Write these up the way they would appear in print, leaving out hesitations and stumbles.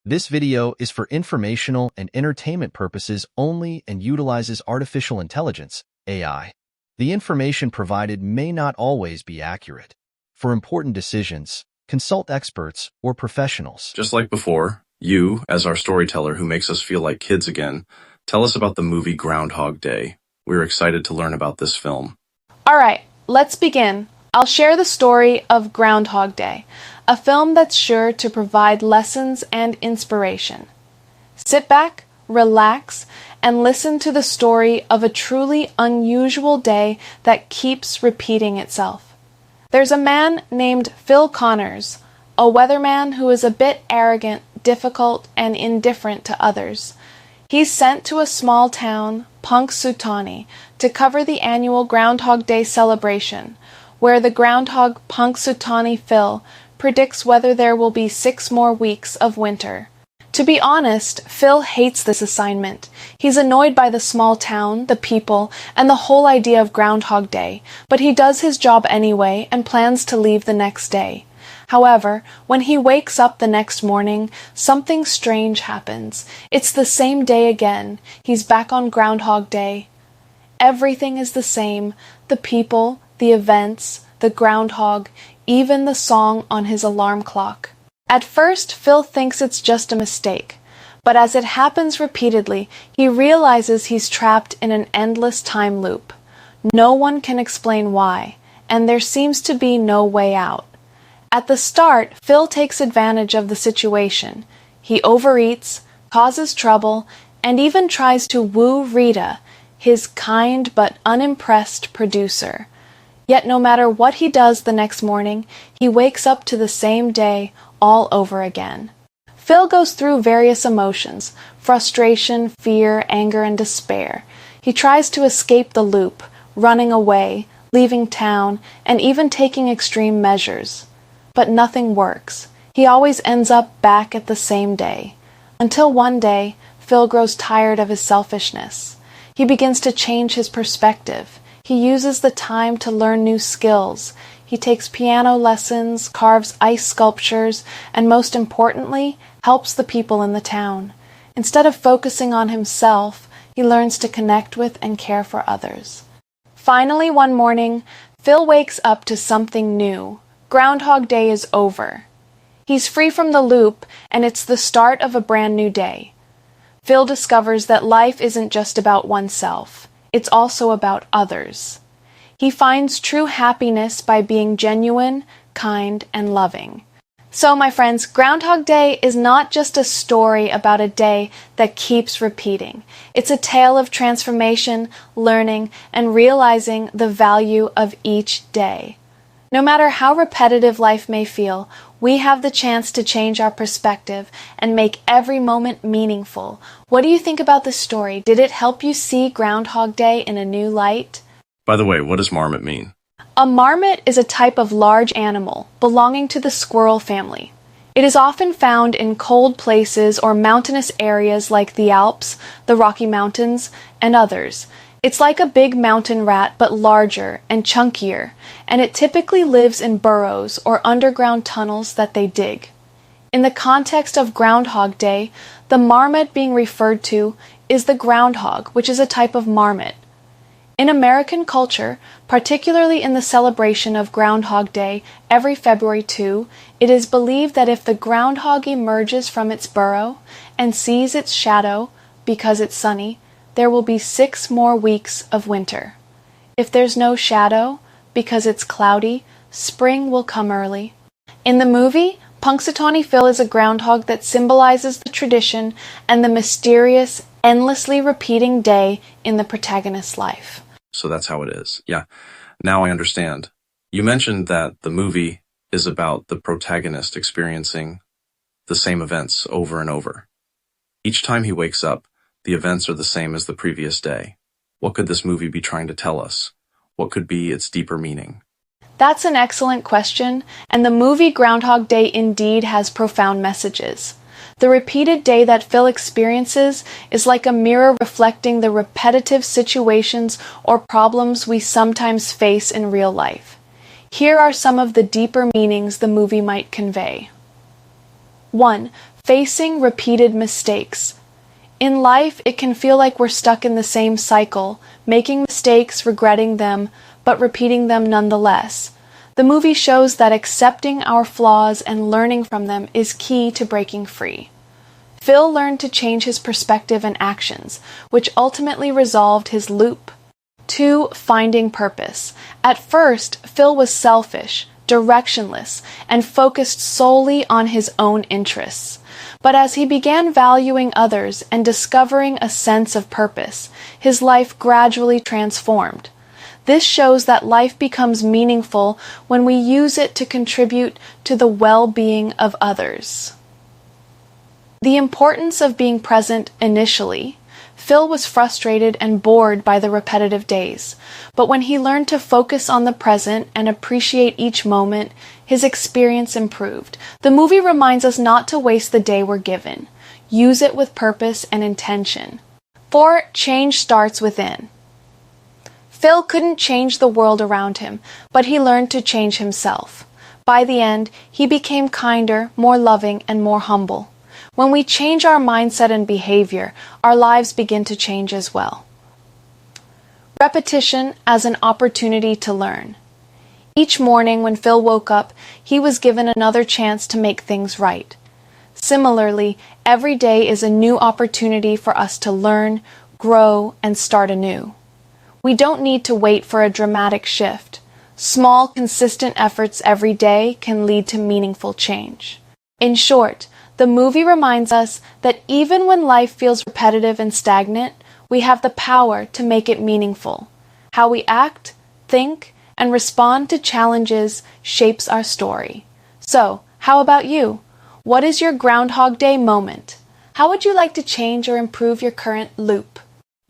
This video is for informational and entertainment purposes only and utilizes artificial intelligence, AI. The information provided may not always be accurate. For important decisions, consult experts or professionals. Just like before, you, as our storyteller who makes us feel like kids again, tell us about the movie Groundhog Day. We're excited to learn about this film. All right, let's begin. I'll share the story of Groundhog Day, a film that's sure to provide lessons and inspiration. Sit back, relax, and listen to the story of a truly unusual day that keeps repeating itself. There's a man named Phil Connors, a weatherman who is a bit arrogant, difficult, and indifferent to others. He's sent to a small town, Punxsutawney, to cover the annual Groundhog Day celebration, where the groundhog Punxsutawney Phil predicts whether there will be 6 more weeks of winter. To be honest, Phil hates this assignment. He's annoyed by the small town, the people, and the whole idea of Groundhog Day, but he does his job anyway and plans to leave the next day. However, when he wakes up the next morning, something strange happens. It's the same day again. He's back on Groundhog Day. Everything is the same. The people, the events, the groundhog, even the song on his alarm clock. At first, Phil thinks it's just a mistake, but as it happens repeatedly, he realizes he's trapped in an endless time loop. No one can explain why, and there seems to be no way out. At the start, Phil takes advantage of the situation. He overeats, causes trouble, and even tries to woo Rita, his kind but unimpressed producer. Yet no matter what he does the next morning, he wakes up to the same day all over again. Phil goes through various emotions: frustration, fear, anger, and despair. He tries to escape the loop, running away, leaving town, and even taking extreme measures. But nothing works. He always ends up back at the same day. Until one day, Phil grows tired of his selfishness. He begins to change his perspective. He uses the time to learn new skills. He takes piano lessons, carves ice sculptures, and most importantly, helps the people in the town. Instead of focusing on himself, he learns to connect with and care for others. Finally, one morning, Phil wakes up to something new. Groundhog Day is over. He's free from the loop, and it's the start of a brand new day. Phil discovers that life isn't just about oneself. It's also about others. He finds true happiness by being genuine, kind, and loving. So, my friends, Groundhog Day is not just a story about a day that keeps repeating. It's a tale of transformation, learning, and realizing the value of each day. No matter how repetitive life may feel, we have the chance to change our perspective and make every moment meaningful. What do you think about this story? Did it help you see Groundhog Day in a new light? By the way, what does marmot mean? A marmot is a type of large animal belonging to the squirrel family. It is often found in cold places or mountainous areas like the Alps, the Rocky Mountains, and others. It's like a big mountain rat but larger and chunkier, and it typically lives in burrows or underground tunnels that they dig. In the context of Groundhog Day, the marmot being referred to is the groundhog, which is a type of marmot. In American culture, particularly in the celebration of Groundhog Day every February 2, it is believed that if the groundhog emerges from its burrow and sees its shadow because it's sunny, there will be 6 more weeks of winter. If there's no shadow, because it's cloudy, spring will come early. In the movie, Punxsutawney Phil is a groundhog that symbolizes the tradition and the mysterious, endlessly repeating day in the protagonist's life. So that's how it is. Yeah, now I understand. You mentioned that the movie is about the protagonist experiencing the same events over and over. Each time he wakes up, the events are the same as the previous day. What could this movie be trying to tell us? What could be its deeper meaning? That's an excellent question, and the movie Groundhog Day indeed has profound messages. The repeated day that Phil experiences is like a mirror reflecting the repetitive situations or problems we sometimes face in real life. Here are some of the deeper meanings the movie might convey. 1. Facing repeated mistakes. In life, it can feel like we're stuck in the same cycle, making mistakes, regretting them, but repeating them nonetheless. The movie shows that accepting our flaws and learning from them is key to breaking free. Phil learned to change his perspective and actions, which ultimately resolved his loop. 2. Finding purpose. At first, Phil was selfish, directionless, and focused solely on his own interests. But as he began valuing others and discovering a sense of purpose, his life gradually transformed. This shows that life becomes meaningful when we use it to contribute to the well-being of others. The importance of being present initially. Phil was frustrated and bored by the repetitive days, but when he learned to focus on the present and appreciate each moment, his experience improved. The movie reminds us not to waste the day we're given. Use it with purpose and intention. 4. Change starts within. Phil couldn't change the world around him, but he learned to change himself. By the end, he became kinder, more loving, and more humble. When we change our mindset and behavior, our lives begin to change as well. Repetition as an opportunity to learn. Each morning when Phil woke up, he was given another chance to make things right. Similarly, every day is a new opportunity for us to learn, grow, and start anew. We don't need to wait for a dramatic shift. Small, consistent efforts every day can lead to meaningful change. In short, the movie reminds us that even when life feels repetitive and stagnant, we have the power to make it meaningful. How we act, think, and respond to challenges shapes our story. So, how about you? What is your Groundhog Day moment? How would you like to change or improve your current loop?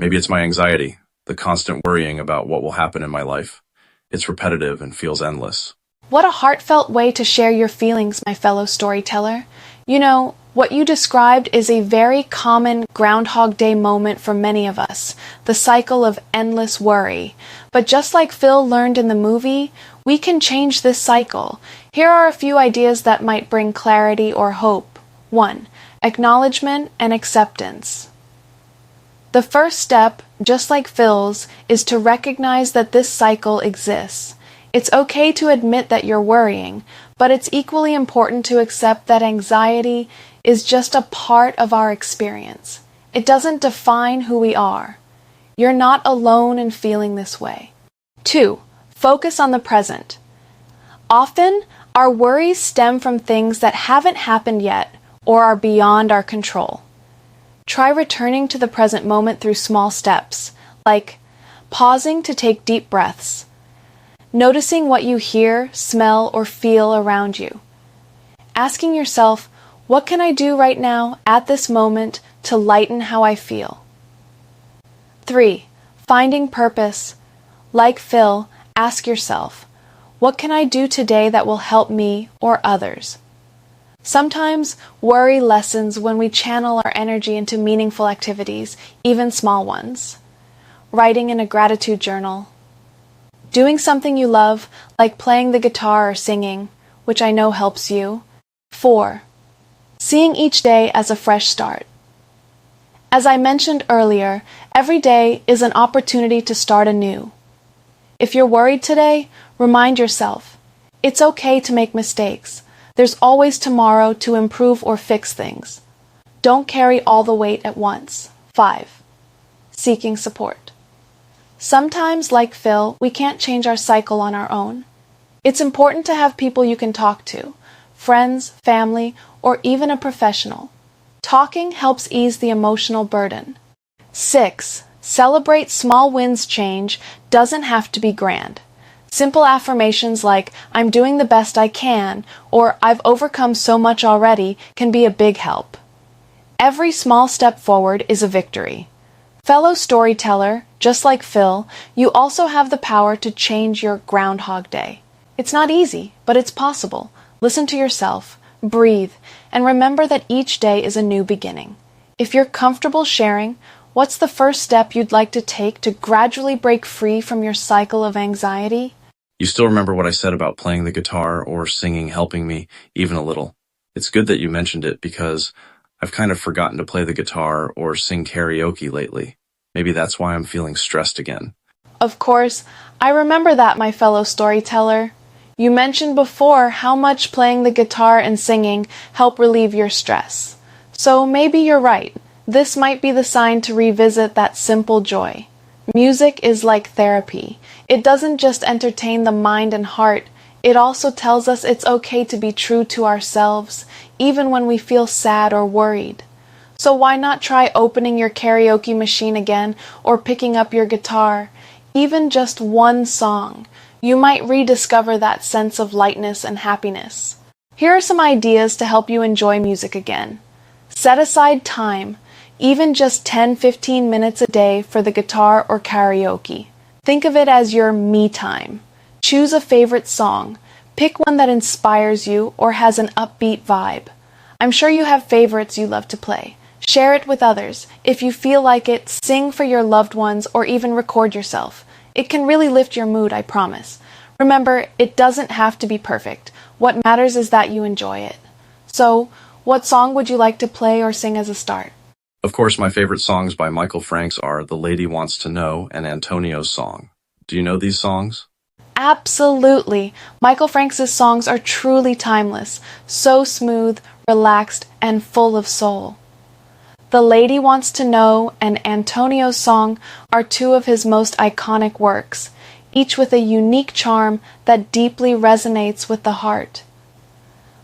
Maybe it's my anxiety, the constant worrying about what will happen in my life. It's repetitive and feels endless. What a heartfelt way to share your feelings, my fellow storyteller. You know, what you described is a very common Groundhog Day moment for many of us, the cycle of endless worry. But just like Phil learned in the movie, we can change this cycle. Here are a few ideas that might bring clarity or hope. 1. Acknowledgement and acceptance. The first step, just like Phil's, is to recognize that this cycle exists. It's okay to admit that you're worrying, but it's equally important to accept that anxiety is just a part of our experience. It doesn't define who we are. You're not alone in feeling this way. 2. Focus on the present. Often, our worries stem from things that haven't happened yet or are beyond our control. Try returning to the present moment through small steps, like pausing to take deep breaths, noticing what you hear, smell, or feel around you. Asking yourself, what can I do right now, at this moment, to lighten how I feel? 3. Finding purpose. Like Phil, ask yourself, what can I do today that will help me or others? Sometimes worry lessens when we channel our energy into meaningful activities, even small ones. Writing in a gratitude journal. Doing something you love, like playing the guitar or singing, which I know helps you. 4. Seeing each day as a fresh start. As I mentioned earlier, every day is an opportunity to start anew. If you're worried today, remind yourself, it's okay to make mistakes. There's always tomorrow to improve or fix things. Don't carry all the weight at once. 5. Seeking support. Sometimes, like Phil, we can't change our cycle on our own. It's important to have people you can talk to, friends, family, or even a professional. Talking helps ease the emotional burden. 6. Celebrate small wins. Change doesn't have to be grand. Simple affirmations like, I'm doing the best I can, or I've overcome so much already, can be a big help. Every small step forward is a victory. Fellow storyteller, just like Phil, you also have the power to change your Groundhog Day. It's not easy, but it's possible. Listen to yourself, breathe, and remember that each day is a new beginning. If you're comfortable sharing, what's the first step you'd like to take to gradually break free from your cycle of anxiety? You still remember what I said about playing the guitar or singing helping me, even a little. It's good that you mentioned it because I've kind of forgotten to play the guitar or sing karaoke lately. Maybe that's why I'm feeling stressed again. Of course, I remember that, my fellow storyteller. You mentioned before how much playing the guitar and singing help relieve your stress. So maybe you're right. This might be the sign to revisit that simple joy. Music is like therapy. It doesn't just entertain the mind and heart, it also tells us it's okay to be true to ourselves, even when we feel sad or worried. So why not try opening your karaoke machine again or picking up your guitar? Even just one song. You might rediscover that sense of lightness and happiness. Here are some ideas to help you enjoy music again. Set aside time, even just 10-15 minutes a day for the guitar or karaoke. Think of it as your me time. Choose a favorite song. Pick one that inspires you or has an upbeat vibe. I'm sure you have favorites you love to play. Share it with others. If you feel like it, sing for your loved ones or even record yourself. It can really lift your mood, I promise. Remember, it doesn't have to be perfect. What matters is that you enjoy it. So, what song would you like to play or sing as a start? Of course, my favorite songs by Michael Franks are The Lady Wants to Know and Antonio's Song. Do you know these songs? Absolutely! Michael Franks' songs are truly timeless, so smooth, relaxed, and full of soul. The Lady Wants to Know and Antonio's Song are two of his most iconic works, each with a unique charm that deeply resonates with the heart.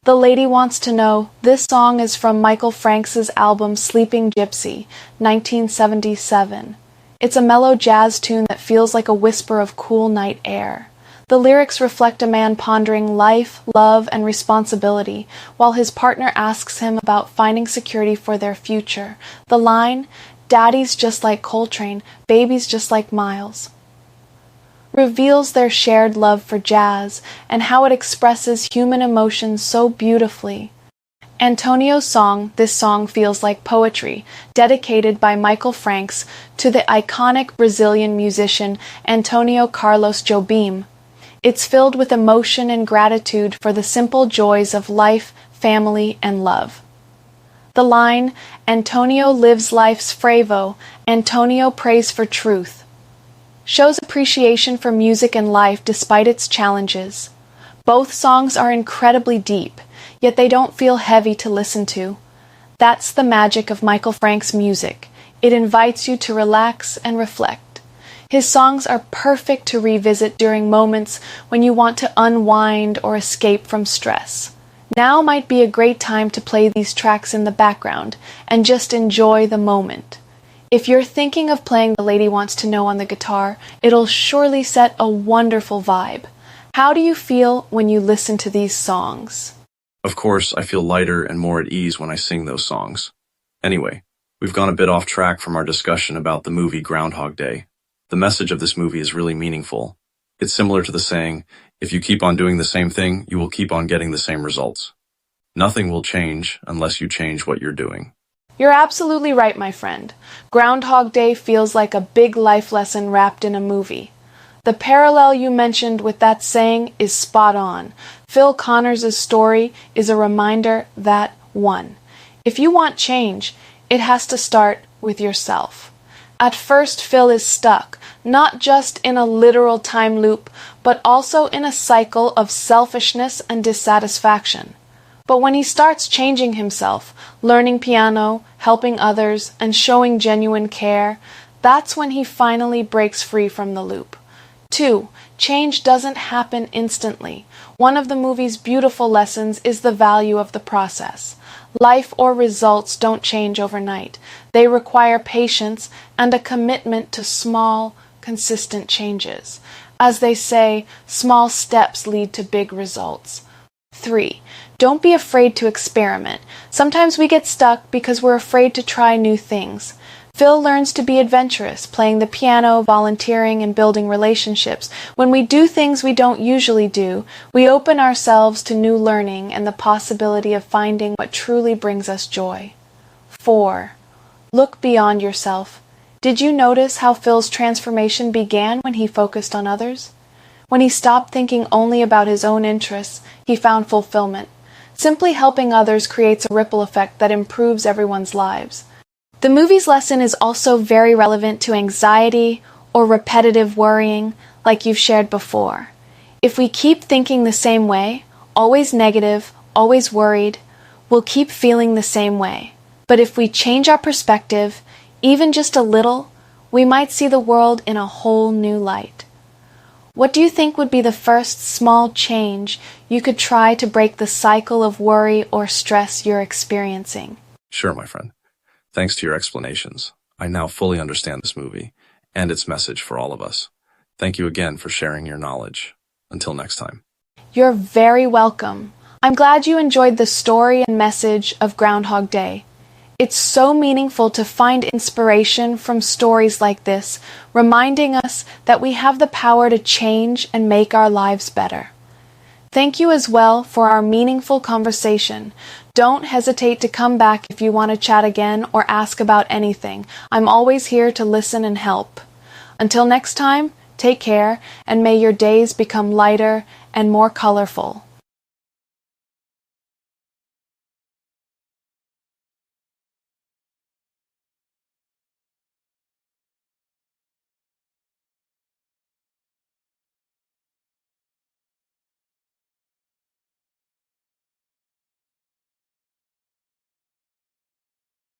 The Lady Wants to Know, this song is from Michael Franks' album Sleeping Gypsy, 1977. It's a mellow jazz tune that feels like a whisper of cool night air. The lyrics reflect a man pondering life, love, and responsibility, while his partner asks him about finding security for their future. The line, "Daddy's just like Coltrane, baby's just like Miles," reveals their shared love for jazz and how it expresses human emotions so beautifully. Antonio's Song, this song feels like poetry, dedicated by Michael Franks to the iconic Brazilian musician Antonio Carlos Jobim. It's filled with emotion and gratitude for the simple joys of life, family, and love. The line, "Antonio lives life's frevo, Antonio prays for truth," shows appreciation for music and life despite its challenges. Both songs are incredibly deep, yet they don't feel heavy to listen to. That's the magic of Michael Franks' music. It invites you to relax and reflect. His songs are perfect to revisit during moments when you want to unwind or escape from stress. Now might be a great time to play these tracks in the background and just enjoy the moment. If you're thinking of playing The Lady Wants to Know on the guitar, it'll surely set a wonderful vibe. How do you feel when you listen to these songs? Of course, I feel lighter and more at ease when I sing those songs. Anyway, we've gone a bit off track from our discussion about the movie Groundhog Day. The message of this movie is really meaningful. It's similar to the saying, if you keep on doing the same thing, you will keep on getting the same results. Nothing will change unless you change what you're doing. You're absolutely right, my friend. Groundhog Day feels like a big life lesson wrapped in a movie. The parallel you mentioned with that saying is spot on. Phil Connors' story is a reminder that, 1. If you want change, it has to start with yourself. At first, Phil is stuck, not just in a literal time loop, but also in a cycle of selfishness and dissatisfaction. But when he starts changing himself, learning piano, helping others, and showing genuine care, that's when he finally breaks free from the loop. 2. Change doesn't happen instantly. One of the movie's beautiful lessons is the value of the process. Life or results don't change overnight. They require patience and a commitment to small, consistent changes. As they say, small steps lead to big results. 3. Don't be afraid to experiment. Sometimes we get stuck because we're afraid to try new things. Phil learns to be adventurous, playing the piano, volunteering, and building relationships. When we do things we don't usually do, we open ourselves to new learning and the possibility of finding what truly brings us joy. 4. Look beyond yourself. Did you notice how Phil's transformation began when he focused on others? When he stopped thinking only about his own interests, he found fulfillment. Simply helping others creates a ripple effect that improves everyone's lives. The movie's lesson is also very relevant to anxiety or repetitive worrying, like you've shared before. If we keep thinking the same way, always negative, always worried, we'll keep feeling the same way. But if we change our perspective, even just a little, we might see the world in a whole new light. What do you think would be the first small change you could try to break the cycle of worry or stress you're experiencing? Sure, my friend. Thanks to your explanations, I now fully understand this movie and its message for all of us. Thank you again for sharing your knowledge. Until next time. You're very welcome. I'm glad you enjoyed the story and message of Groundhog Day. It's so meaningful to find inspiration from stories like this, reminding us that we have the power to change and make our lives better. Thank you as well for our meaningful conversation. Don't hesitate to come back if you want to chat again or ask about anything. I'm always here to listen and help. Until next time, take care, and may your days become lighter and more colorful.